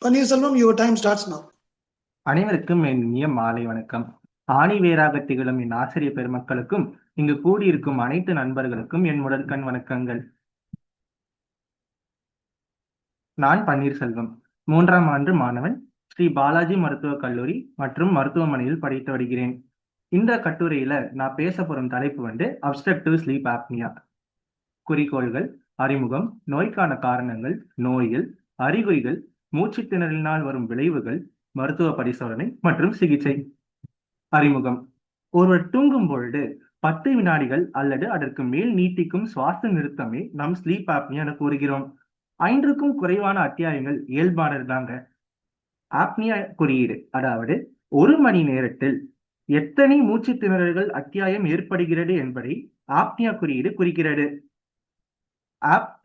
Panneerselvam, your time starts now. அனைவருக்கும் என் இனிய மாலை வணக்கம். ஆணி வேராக திகழும் என் ஆசிரிய பெருமக்களுக்கும் இங்கு கூடியிருக்கும் அனைத்து நண்பர்களுக்கும் என் முதற்கண் வணக்கங்கள். நான் பன்னீர்செல்வம், 3ஆம் ஆண்டு மாணவன், ஸ்ரீ பாலாஜி மருத்துவக் கல்லூரி மற்றும் மருத்துவமனையில் படித்து வருகிறேன். இந்த கட்டுரையில நான் பேச போறும் தலைப்பு அப்ஸ்ட்ரக்டிவ் ஸ்லீப் ஆப்னியா. குறிக்கோள்கள், அறிமுகம், நோய்க்கான காரணங்கள், நோய்கள், அறிகுறிகள், மூச்சு திணறலினால் வரும் விளைவுகள், மருத்துவ பரிசோதனை மற்றும் சிகிச்சை. அறிமுகம். ஒருவர் தூங்கும் பொழுது 10 வினாடிகள் அல்லது அதற்கு மேல் நீட்டிக்கும் சுவாச நிறுத்தமே நாம் ஸ்லீப் ஆப்னியா என கூறுகிறோம். 5க்கும் குறைவான அத்தியாயங்கள் இயல்பானதுதாங்க. ஆப்னியா குறியீடு, அதாவது 1 மணி நேரத்தில் எத்தனை மூச்சு திணறல்கள் அத்தியாயம் ஏற்படுகிறது என்பதை ஆப்னியா குறியீடு குறிக்கிறது.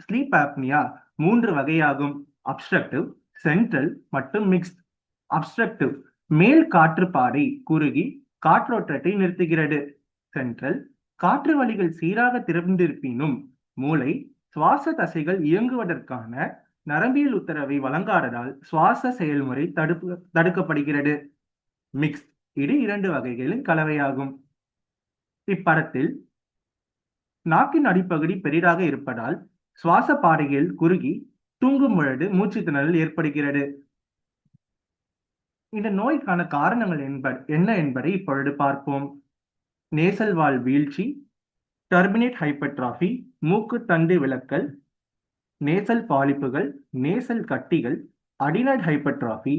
ஸ்லீப் ஆப்னியா 3 வகையாகும்: அப்ஸ்ட்ரக்டிவ், சென்ட்ரல் மற்றும் மிக்ஸ்ட். அப்ஸ்ட்ரக்டிவ் மேல் காற்று பாதை குறுகி காற்றோட்டத்தை நிறுத்துகிறது. சென்ட்ரல் காற்று வழிகள் சீராக திறந்திருப்பினும் மூளை சுவாச தசைகள் இயங்குவதற்கான நரம்பியல் உத்தரவை வழங்காததால் சுவாச செயல்முறை தடுக்கப்படுகிறது. மிக்ஸ்ட் இது 2 வகைகளின் கலவையாகும். இப்படத்தில் நாக்கின் அடிப்பகுதி பெரிதாக இருப்பதால் சுவாச பாதைகள் குறுகி தூங்கும் பொழுது மூச்சு திணறல் ஏற்படுகிறது. இந்த நோய்க்கான காரணங்கள் என்ன என்பதை இப்பொழுது பார்ப்போம். நேசல் வால் வீழ்ச்சி, டர்பினேட் ஹைப்பர்ட்ராஃபி, மூக்கு தண்டு விலக்கல், நேசல் பாலிப்புகள், நேசல் கட்டிகள், அடினாய்ட் ஹைப்பர்ட்ராஃபி,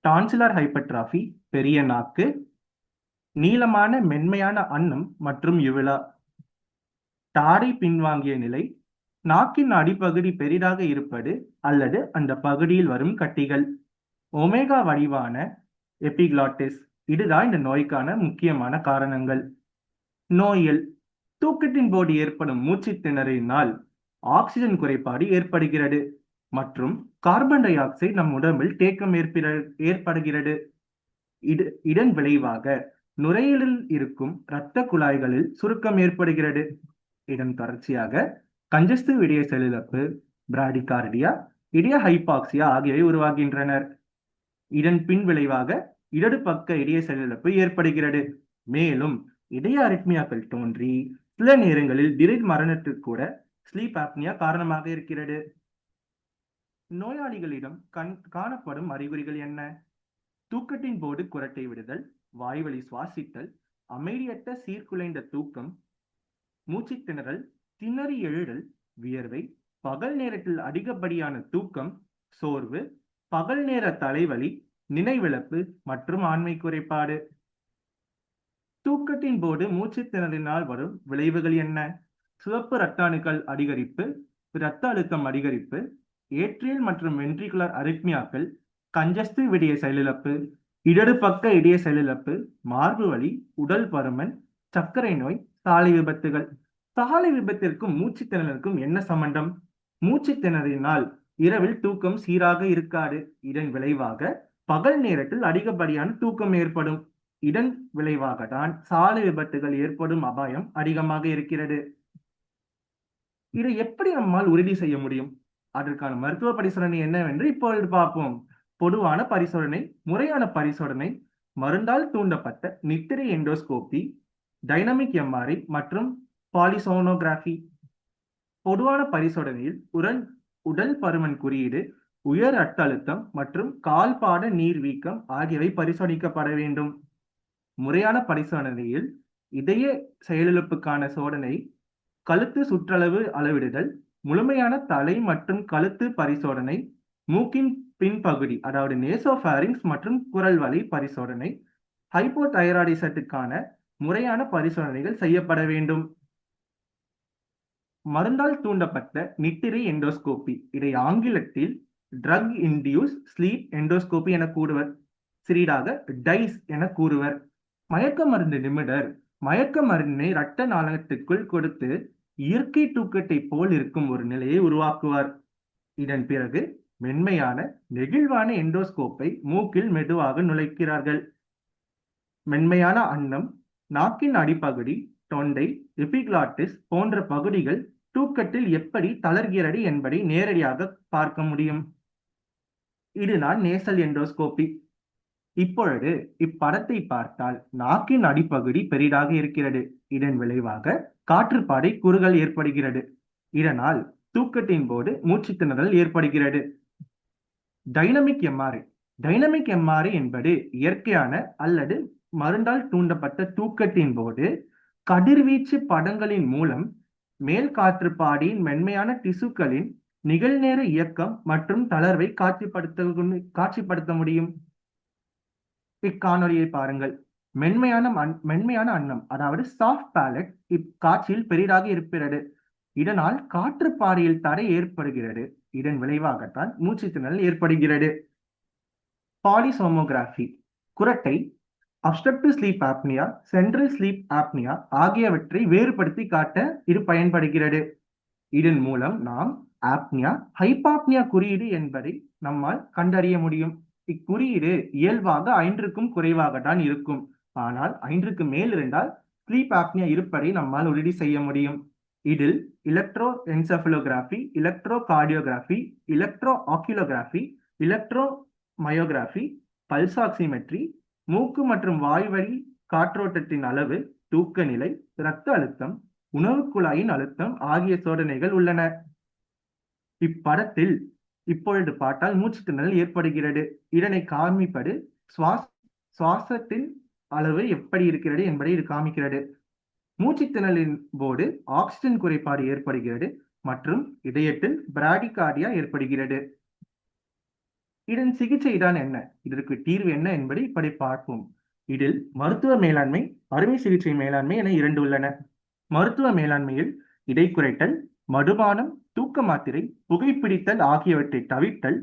டான்சிலர் ஹைப்பர்ட்ராஃபி, பெரிய நாக்கு, நீளமான மென்மையான அன்னம் மற்றும் யுவிலா, தாடை பின்வாங்கிய நிலை, நாக்கின் அடிப்பகுதி பெரிதாக இருப்பது அல்லது அந்த பகுதியில் வரும் கட்டிகள், ஒமேகா வடிவான எபிக்ளாட்டிஸ். இதுதான் இந்த நோய்க்கான முக்கியமான காரணங்கள். நோயில் தூக்கத்தின் போது ஏற்படும் மூச்சு திணறினால் ஆக்சிஜன் குறைபாடு ஏற்படுகிறது மற்றும் கார்பன் டை ஆக்சைடு நம் உடம்பில் தேக்கம் ஏற்படுகிறது. இதன் விளைவாக நுரையீரலில் இருக்கும் இரத்த குழாய்களில் சுருக்கம் ஏற்படுகிறது. இதன் தொடர்ச்சியாக கன்ஜஸ்டிவ் இதய செயலிழப்பு, பிராடிகார்டியா, இதய ஹைபாக்சியா ஆகியவை உருவாகின்றனர். இதன் பின் விளைவாக இடது பக்க இதய செயலிழப்பு ஏற்படுகிறது. மேலும் இதய அரித்மியாக்கள் தோன்றி சில நேரங்களில் திடீர் மரணத்திற்கு கூட ஸ்லீப் ஆப்னியா காரணமாக இருக்கிறது. நோயாளிகளிடம் காணப்படும் அறிகுறிகள் என்ன? தூக்கத்தின் போது குரட்டை விடுதல், வாய்வழி சுவாசித்தல், அமைதியற்ற சீர்குலைந்த தூக்கம், மூச்சு திணறல், திணறி எழுதல், வியர்வை, பகல் நேரத்தில் அதிகப்படியான தூக்கம், சோர்வு, பகல் நேர தலைவலி, நினைவிழப்பு மற்றும் ஆண்மை குறைபாடு. தூக்கத்தின் போது மூச்சு திணறினால் வரும் விளைவுகள் என்ன? சிவப்பு இரத்த அணுக்கள் அதிகரிப்பு, இரத்த அழுத்தம் அதிகரிப்பு, ஏட்ரியல் மற்றும் வென்ட்ரிகுலர் அரித்மியாக்கள், கன்ஜஸ்டிவ் இதய செயலிழப்பு, இடது பக்க இதய செயலிழப்பு, மார்பு வலி, உடல் பருமன், சர்க்கரை நோய், சாலை விபத்துகள். சாலை விபத்திற்கும் மூச்சு திணறலுக்கும் என்ன சம்பந்தம்? மூச்சு திணறினால் இரவில் தூக்கம் சீராக இருக்காது. இதன் விளைவாக பகல் நேரத்தில் அதிகப்படியான தூக்கம் ஏற்படும். இதன் விளைவாக தான் சாலை விபத்துகள் ஏற்படும் அபாயம் அதிகமாக இருக்கிறது. இதை எப்படி நம்மால் உறுதி செய்ய முடியும்? அதற்கான மருத்துவ பரிசோதனை என்னவென்று இப்பொழுது பார்ப்போம். பொதுவான பரிசோதனை, முறையான பரிசோதனை, மருந்தால் தூண்டப்பட்ட நித்திரை எண்டோஸ்கோபி, டைனமிக் எம்ஆர்ஐ மற்றும் பாலிசோனோகிராஃபி. பொதுவான பரிசோதனையில் உடல் பருமன் குறியீடு, உயர் ரத்த அழுத்தம் மற்றும் கால்பாத நீர்வீக்கம் ஆகியவை பரிசோதிக்கப்பட வேண்டும். முறையான பரிசோதனையில் இதய செயலிழப்புக்கான சோதனை, கழுத்து சுற்றளவு அளவிடுதல், முழுமையான தலை மற்றும் கழுத்து பரிசோதனை, மூக்கின் பின்பகுதி அதாவது நேசோஃபாரிங்ஸ் மற்றும் குரல் வலி பரிசோதனை, ஹைப்போதைராய்டிசத்துக்கான முறையான பரிசோதனைகள் செய்யப்பட வேண்டும். மருந்தால் தூண்டப்பட்ட நித்திரை எண்டோஸ்கோபி, இதை ஆங்கிலத்தில் ட்ரக் இன்டியூஸ் ஸ்லீப் எண்டோஸ்கோபி என கூறுவர். சிறிதாக டைஸ் என கூறுவர். மயக்க மருந்து நிமிடர் மயக்க மருந்தினை இரத்த நாளத்துக்குள் கொடுத்து இயற்கை தூக்கத்தை போல் இருக்கும் ஒரு நிலையை உருவாக்குவார். இதன் பிறகு மென்மையான நெகிழ்வான எண்டோஸ்கோப்பை மூக்கில் மெதுவாக நுழைக்கிறார்கள். மென்மையான அன்னம், நாக்கின் அடிப்பகுதி, தொண்டை, எபிக்ளாட்டிஸ் போன்ற பகுதிகள் தூக்கத்தில் எப்படி தளர்கிறது என்பதை நேரடியாக பார்க்க முடியும். இதுதான் நேசல் எண்டோஸ்கோபி. இப்பொழுது இப்படத்தை பார்த்தால் நாக்கின் அடிப்பகுதி பெரிதாக இருக்கிறது. இதன் விளைவாக காற்றுப்பாதை குறுகல் ஏற்படுகிறது. இதனால் தூக்கத்தின் போது மூச்சுத்திணறல் ஏற்படுகிறது. Dynamic MRI. டைனமிக் எம்ஆர்ஐ என்பது இயற்கையான அல்லது மருந்தால் தூண்டப்பட்ட தூக்கத்தின் போது கதிர்வீச்சு படங்களின் மூலம் மேல் காற்றுப்பாதையின் மென்மையான திசுக்களின் நிகழ்நேர இயக்கம் மற்றும் தளர்வை காட்சிப்படுத்த முடியும். இக்காணொலியை பாருங்கள். மென்மையான அன்னம், அதாவது சாஃப்ட் பேலட் இக்காட்சியில் பெரிதாக இருக்கிறது. இதனால் காற்றுப்பாதையில் தடை ஏற்படுகிறது. இதன் விளைவாகத்தான் மூச்சுத்திணறல் ஏற்படுகிறது. பாலிசோமோகிராஃபி. குரட்டை, obstructive sleep apnea, central sleep apnea ஆகியவற்றை வேறுபடுத்தி காட்ட இது பயன்படுகிறது. இதன் மூலம் நாம் ஆப்னியா, ஹைபாப்னியா குறியீடு என்பதை நம்மால் கண்டறிய முடியும். இக்குறியீடு இயல்பாக 5க்கும் குறைவாக தான் இருக்கும். ஆனால் 5க்கு மேல் இருந்தால் ஸ்லீப் ஆப்னியா இருப்பதை நம்மால் உறுதி செய்ய முடியும். இதில் electroencephalography, electrocardiography, electrooculography, electromyography, pulse oximetry, மூக்கு மற்றும் வாய்வழி காற்றோட்டத்தின் அளவு, தூக்க நிலை, இரத்த அழுத்தம், உணவு குழாயின் அழுத்தம் ஆகிய சோதனைகள் உள்ளன. இப்படத்தில் இப்பொழுது பார்த்தால் மூச்சுத்திணறல் ஏற்படுகிறது. இதனை காண்பிப்பது சுவாசத்தின் அளவு எப்படி இருக்கிறது என்பதை இது காமிக்கிறது. மூச்சுத்திணறலின் போது ஆக்சிஜன் குறைபாடு ஏற்படுகிறது மற்றும் இதயத்தில் பிராடிகார்டியா ஏற்படுகிறது. இதன் சிகிச்சை தான் என்ன, இதற்கு தீர்வு என்ன என்பதை இப்படி பார்ப்போம். இதில் மருத்துவ மேலாண்மை, அறுவை சிகிச்சை மேலாண்மை என 2 உள்ளன. மருத்துவ மேலாண்மையில் இடை குறைத்தல், மதுபானம், தூக்க மாத்திரை, புகைப்பிடித்தல் ஆகியவற்றை தவிர்த்தல்,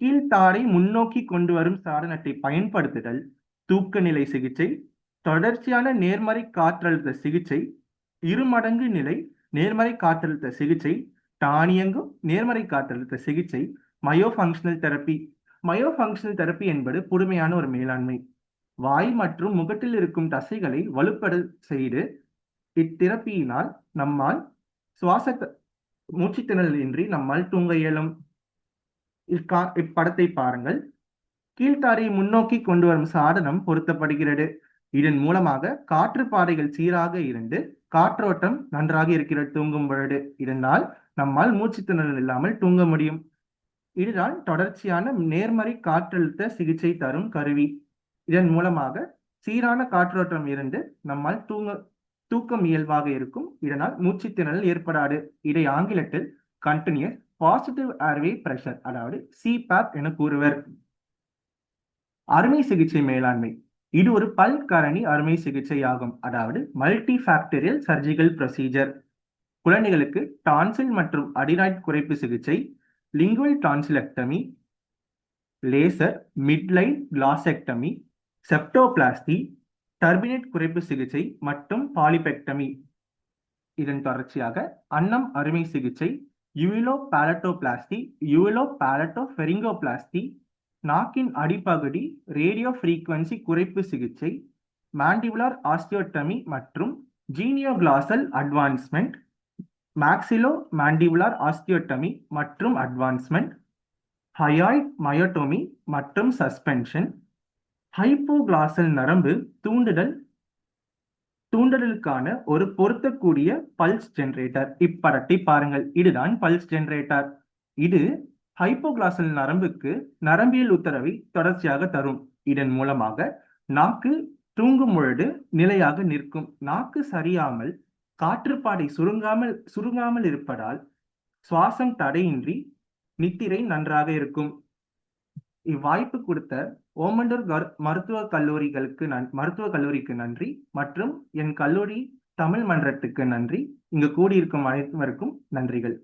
கீழ்த்தாடை முன்னோக்கி கொண்டு வரும் சாதனத்தை பயன்படுத்துதல், தூக்க நிலை சிகிச்சை, தொடர்ச்சியான நேர்மறை காற்றழுத்த சிகிச்சை, இருமடங்கு நிலை நேர்மறை காற்றழுத்த சிகிச்சை, தானியங்கும் நேர்மறை காற்றழுத்த சிகிச்சை, மயோஃபங்க்ஷனல் தெரப்பி. மயோஃபங்க்ஷனல் தெரப்பி என்பது புதுமையான ஒரு மேலாண்மை. வாய் மற்றும் முகத்தில் இருக்கும் தசைகளை வலுப்பட செய்து இத்தெரப்பியினால் நம்மால் மூச்சுத்திணறல் இன்றி நம்மால் தூங்க இயலும். இப்படத்தை பாருங்கள். கீழ்த்தாடையை முன்னோக்கி கொண்டு வரும் சாதனம் பொருத்தப்படுகிறது. இதன் மூலமாக காற்றுப்பாதைகள் சீராக இருந்து காற்றோட்டம் நன்றாக இருக்கிறது தூங்கும் பொழுது. இதனால் நம்மால் மூச்சுத்திணறல் இல்லாமல் தூங்க முடியும். இதுதான் தொடர்ச்சியான நேர்மறை காற்றழுத்த சிகிச்சை தரும் கருவி. இதன் மூலமாக சீரான காற்றோட்டம் இருந்து நம்மால் தூக்கம் இயல்பாக இருக்கும். இதனால் மூச்சுத்திணறல் ஏற்படாது. இதை ஆங்கிலத்தில் கண்டினியூஸ் பாசிட்டிவ் ஏர்வே பிரஷர், அதாவது சிபாப் என கூறுவர். அறுவை சிகிச்சை மேலாண்மை. இது ஒரு பல்கரணி அறுவை சிகிச்சை ஆகும், அதாவது மல்டி ஃபேக்டரியல் சர்ஜிக்கல் ப்ரொசீஜர். குழந்தைகளுக்கு டான்சில் மற்றும் அடினாய்ட் குறைப்பு சிகிச்சை, லிங்குவல் டான்சிலெக்டமி, லேசர், மிட்லைன் கிளாசெக்டமி, செப்டோபிளாஸ்டி, டர்பினேட் குறைப்பு சிகிச்சை மற்றும் பாலிபெக்டமி. இதன் தொடர்ச்சியாக அன்னம் அறுவை சிகிச்சை, யூவிலோ பாலட்டோபிளாஸ்டி, யூவிலோ பாலட்டோஃபெரிங்கோபிளாஸ்டி, நாக்கின் அடிப்பகுதி ரேடியோ ஃப்ரீக்வன்சி குறைப்பு சிகிச்சை, மாண்டிபுலார் ஆஸ்டியோட்டமி மற்றும் ஜீனியோகிளாசல் அட்வான்ஸ்மெண்ட், மேக்சிலோ மாண்டிபுலார் ஆஸ்டியோட்டமி மற்றும் அட்வான்ஸ்மெண்ட், ஹயாய்ட் மயோட்டோமி மற்றும் சஸ்பென்ஷன், ஹைப்போகிளாசல் நரம்பு தூண்டுதலுக்கான ஒரு பொருத்தக்கூடிய பல்ஸ் ஜெனரேட்டர். இப்படத்தை பாருங்கள். இதுதான் பல்ஸ் ஜெனரேட்டர். இது ஹைப்போகிளாசல் நரம்புக்கு நரம்பியல் உத்தரவை தொடர்ச்சியாக தரும். இதன் மூலமாக நாக்கு தூங்கும் பொழுது நிலையாக நிற்கும். நாக்கு சரியாமல் காற்றுப்பாதை சுருங்காமல் இருப்பதால் சுவாசம் தடையின்றி நித்திரை நன்றாக இருக்கும். இவ்வாய்ப்பு கொடுத்த ஓமண்டூர் மருத்துவக் கல்லூரிக்கு நன்றி மற்றும் என் கல்லூரி தமிழ் மன்றத்துக்கு நன்றி. இங்கு கூடியிருக்கும் அனைவருக்கும் நன்றிகள்.